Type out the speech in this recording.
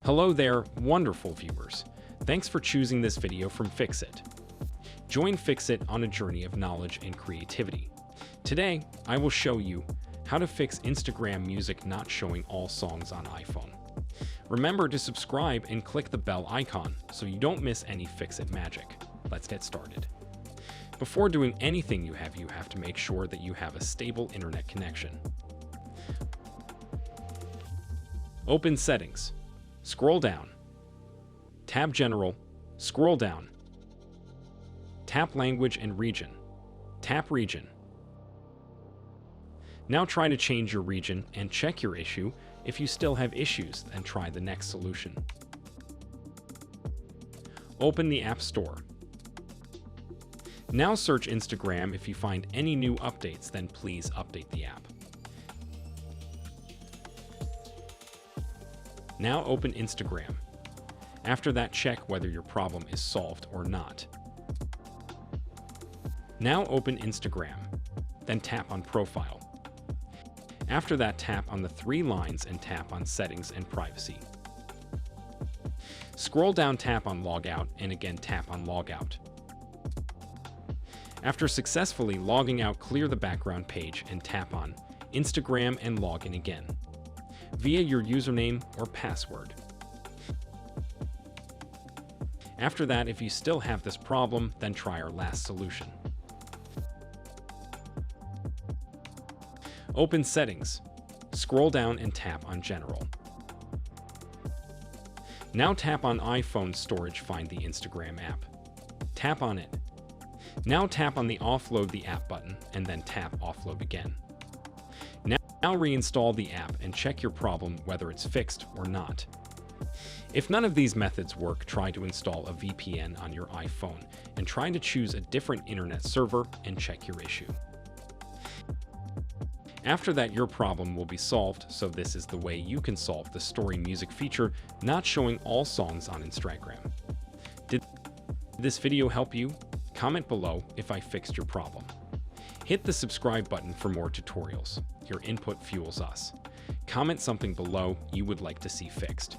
Hello there, wonderful viewers. Thanks for choosing this video from Fixit. Join Fixit on a journey of knowledge and creativity. Today, I will show you how to fix Instagram music not showing all songs on iPhone. Remember to subscribe and click the bell icon so you don't miss any Fixit magic. Let's get started. Before doing anything you have to make sure that you have a stable internet connection. Open Settings. Scroll down. Tap General. Scroll down. Tap Language and Region. Tap Region. Now try to change your region and check your issue. If you still have issues, then try the next solution. Open the App Store. Now search Instagram. If you find any new updates, then please update the app. Now open Instagram. After that, check whether your problem is solved or not. Now open Instagram, then tap on Profile. After that, tap on the three lines and tap on Settings and Privacy. Scroll down, tap on Logout, and again tap on Logout. After successfully logging out, clear the background page and tap on Instagram and log in again via your username or password. After that, if you still have this problem, then try our last solution. Open Settings. Scroll down and tap on General. Now tap on iPhone storage, find the Instagram app. Tap on it. Now tap on the Offload the app button and then tap Offload again. Now reinstall the app and check your problem whether it's fixed or not. If none of these methods work, try to install a VPN on your iPhone and try to choose a different internet server and check your issue. After that, your problem will be solved, so this is the way you can solve the story music feature not showing all songs on Instagram. Did this video help you? Comment below if I fixed your problem. Hit the subscribe button for more tutorials. Your input fuels us. Comment something below you would like to see fixed.